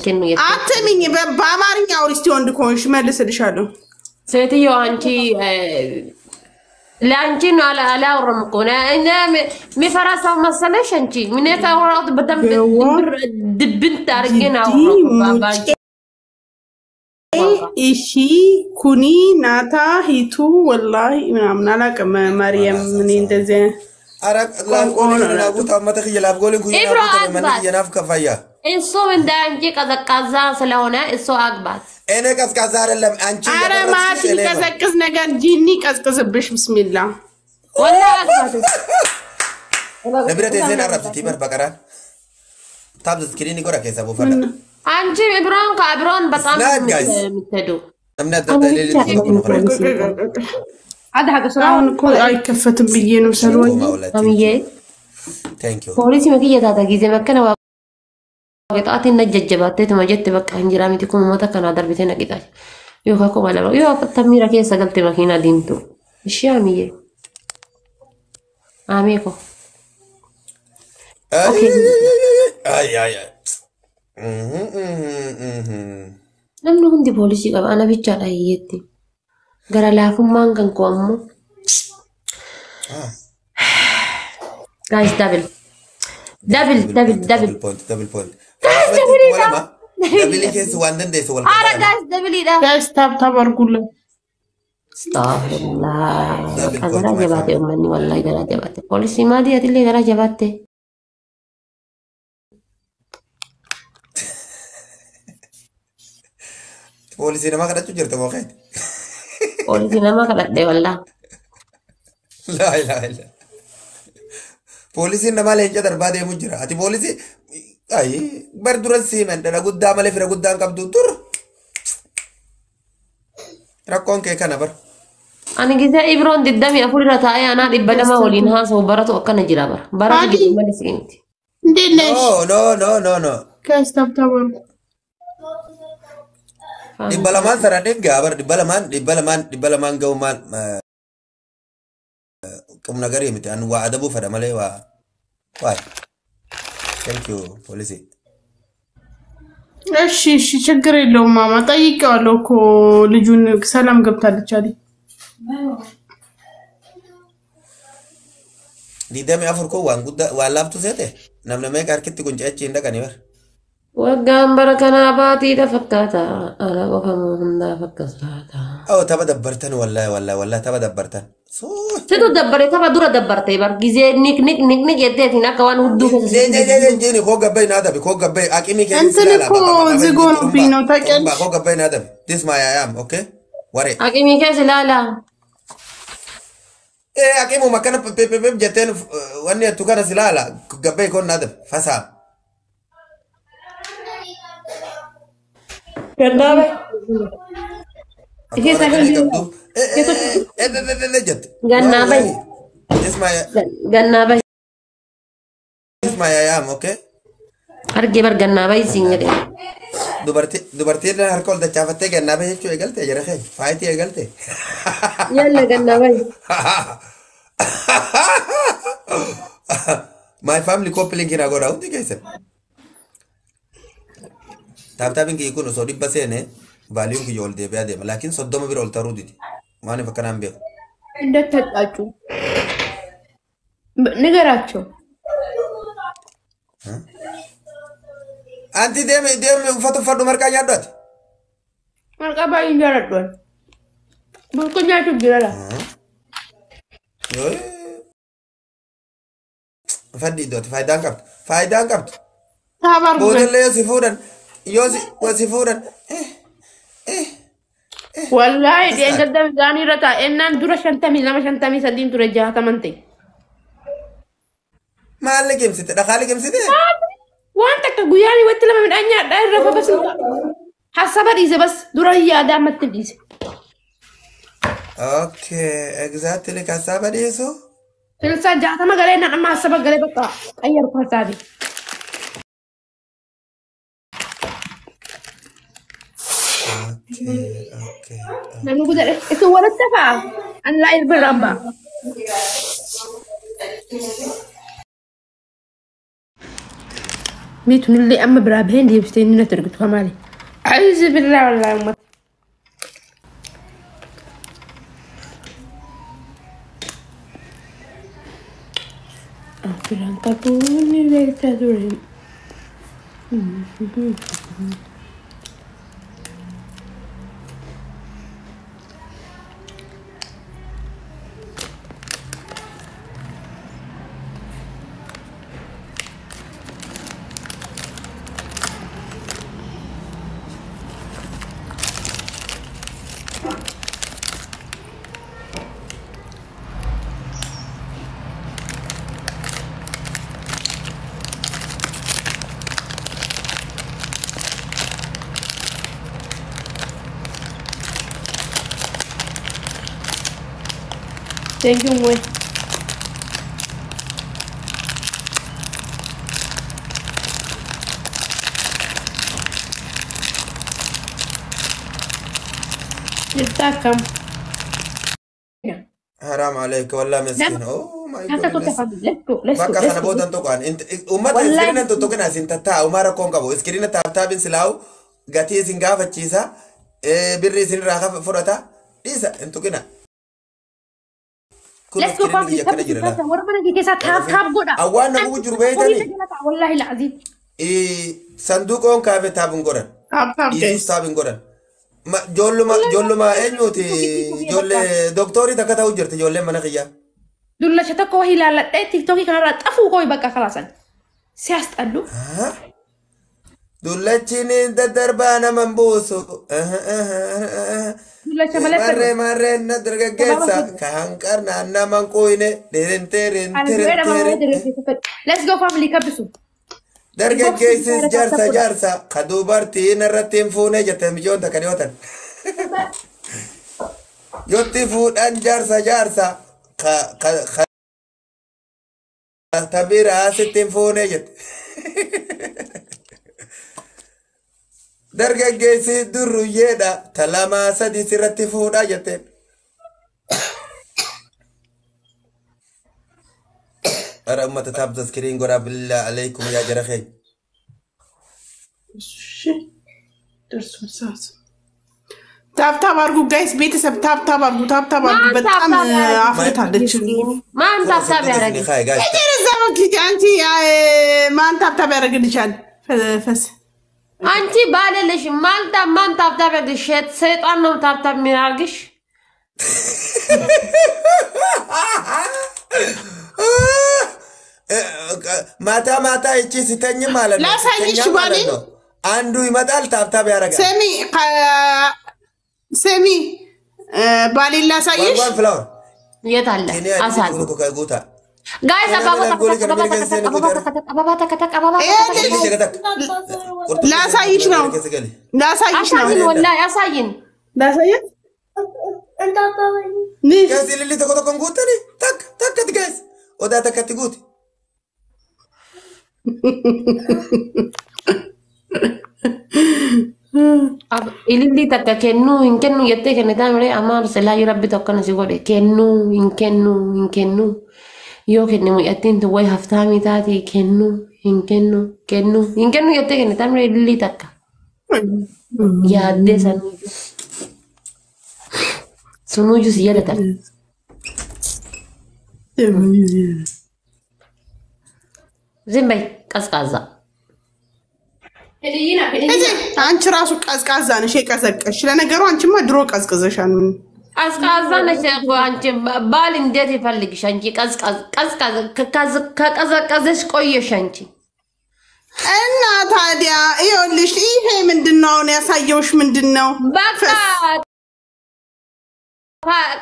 كنو يت أتمنى بامارين يا ورستي عندكم شو ما لسه سيتيو أنتي لا أنتي نو على ورمكونا أنا مفراسة مسألة أنتي من هيك أوراد بدم دبنت تارجينا ورمكو إشي كوني ناتا هيتو والله من على مريم من إنتزين أراك لا أقول أنا أقول تام ما تخيل لا أقول كوني أنا أقول تام من يناف كفاية إنسو من ده أنتي كذا سلهونا إنسو أكبر أنا كذا لم أنتي أنا ما في كذا نجار جيني كذا بش بسم الله ولا أكبر نبرة تزين عرب تيمر بكران تاب تذكريني كورا كيسا بو فرد أنتي إبران كإبران بطعم متدو نمنا دليل هذا حاجة صراحة كل أي كفة بيجين وسلوي أمية thank you بوليسي ما كي جاتا جيزة ما كنا وقطعت النججبات تما جت بك هنجرامي تكون ما تكنا ضربتين كده يوكاكو ولا يو تميرا كي سجلت ماكينة دينتو إيش يا أمية أميكو أوكي أي نمنو هندي بوليسي كاب أنا بيتشال أيتي gara laafummaan kan koo ammoo guys double point guys double ida double kees waan dandeessu wal ara guys double ida guys tab argulla astaghfirullah gara jabaate ummanni wallahi gara jabaate polisi maadi atille gara jabaate polisi nama kadhachu jirta moo kayt polisi nama kadhadhe wallah la ilaha illa polisi nama leenca darbaa deemu jira ati polisi ay bar duran siimen dana guddaa malee fira guddaan qabdu dur rakkoon kee kana bar ani giza ibron diddami afurira taa'ee anaa dhibba lama waliin haasa'u baratu akkana jira baratu jedhu malee siinti no guys tab argulla Dibalaman saranin gabar dibalaman gauman kemunagari miti anu wa adabu pada malay wa why thank you polisi እሺ ችግር የለውም ማማ ጠይቄዋለሁ እኮ ልጁን ሰላም ገብታለች አለኝ didame afur ko wan gudda wa laftu sete namna me karkitti kuncechi indakani bar waggaan bara kanaa baatiidha fakkaata ana qofamu hundaa fakkaata aw taba dabbartan wallahi taba dabbartan situ dabbare taba dura dabbarte bar gizee nik jetteetiin akka waan hudduu jeni ko gabbay naadabi ko gabbay aqimi ke እንትን እኮ ዝጎኑብኝ ነው ታውቂያለሽ ko gabbay naadabi this my I am okay ware aqimii keessa ilaala aqimu makana pepe jetteen wanni atu kana silala gabbay kon naadabi fasaa Gannabe. Iki sakal kabdu. Gannabe. Gannabe. Isma ya am okay. Arge bar gannabe singere. Dubartii na har kol da chafatte gannabe jechu egalte jara khay. Fayti egalte. Yalla gannabe. My family coupling kina go round kaise. Tabtabin ki kuno so dibba sene value ki yol de beade lakin soddoma bir oltaru didi maane fakkanam be እንደተጣጩ ንገራቸው anti dem fatu marka nyaadot marka bayi nyaadot bu ko nyaatu girala faddi dot faydan kabt tabar bodelle sifudan yosi wasifudan والله دي قدام زاني رتا إنن دورة شنتمي لما شنتمي سدين تورة جاه تمنتي ما لك يمسته دخالك يمسته وانت كجوياني وقت لما من أنيا داير رفا بس حسب ريزة بس دورة هي أداء ما تبيز اوكي exactly حسب ريزو تلسا جاه تما قلنا أما حسب قلنا بقى أي رفا سادي اوكي نحن قد itu wala tafal an lain beramba ميتون اللي أما برابهن دي بستيني نترقت كمالي أعوذ بالله والله أمت أفران تكوني ليك تدرين Thank you, Mwe. Niltakam. حرام عليك والله مسكين اوه ماي جود Let's بقى خنا بودن توكان انت امه اسكرين انت توكن اسين تتا ومارا كون كابو اسكرين تابتابين سلاو غاتي سينغا فچيسا بري سين راخا فرتا ديسا انتو كنا Let's go family. Warmana kita tap goda. Awan aku bujur baytani. Wallahi alazim. Sanduk on kafe tabun godan. Tap Isu tabun godan. Ma jolluma enyuti jolle doktori takata ujurti jolle mana kiya. Dulla chata ko hilala TikTok kana rat afu ko baka khalasan. Siast adu. Dulla chini darbana mambusu. Marre nadraga gesa kahankarna naman koine deren. Let's go family kabisu. Darga gesis jarsa kadubarti narratin fune jatem jonta kaniotan. Yotti fudan jarsa ka tabira sitin fune jet. Darga geesi durru yeedha talama sadi sirratti fuudha jetteen. Ara ummata taab taskiriin godhaa billaa alaykum yaa jara kee. ታብ አርጉ ጋይስ ቤተሰብ ታብ አርጉ በጣም አፍርታለች ማን ታብ ያረግ አንቺ ማን ታብ ያረግልሻል ፈስ አንቺ ባለለሽ ማን ታብ ያረግሽ ሰይጣን ነው ታብ የሚያርግሽ ማታ እቺ ሲተኝ ማለት ነው ላሳይሽ ባሌ አንዱ ይመጣል ታብ ያረጋል سمي بالي لا سايش يتعلم أسال guys لا سايش نو لا سايش نو والله أساين لا سايش انت طاوي جاز اللي تاخذ كونغوتني تك جاز ودا تكتغوتي ililli takka kennu hin kennu yette kennita mare amar sala rabbi tokkana si gode kennu hin kennu yo kennu yattin to way haftami tati kennu hin kennu yette kennita mare ililli takka yaadde sanuju siyada tak zimbay kaskaza አንቺ ራሱ ቀዝቃዛ ነሽ የቀዘቀሽ ለነገሩ አንቺማ ድሮ ቀዝቅዘሻል ቀዝቃዛ ነሽ አንቺ ባል እንዴት ይፈልግሽ አንቺ ከቀዘቀዘሽ ቆየሽ አንቺ እና ታዲያ ይኸውልሽ ይሄ ምንድነው አሁን ያሳየውሽ ምንድነው በቃ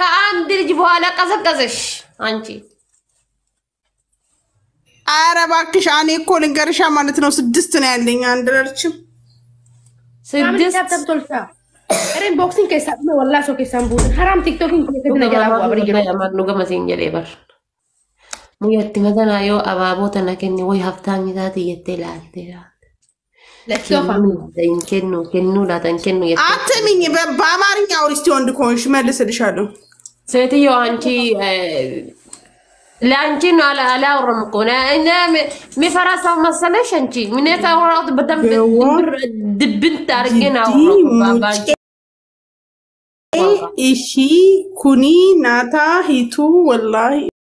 ከአንድ ልጅ በኋላ ቀዘቀዘሽ አንቺ ኧረ እባክሽ እኔ እኮ ልንገርሻ ማለት ነው 6 ነው ያለኝ አንድ ረርችም 6 eren boxing ke sabme walla so ke sambu haram tiktoking ke tena jala ko abri jala amar nuga masin jale bar mu yatti madana yo ababo tana kenni way haftami dati yette la altera let's go family kennu la tan kennu yette አትምኝ በአማርኛ አውሪስቲ ወንድ ኮንሽ መልስልሻለሁ ሴትዮ አንቺ ለአንቺ ነው አላወራም እኮ እኔ የሚፈራ ሰው መሰለሽ አንቺ ምን ታወራው በደንብ ድብን ታርጌ ነው አወራው እሺ ኩኒ ናታ ሂቱ ወላሂ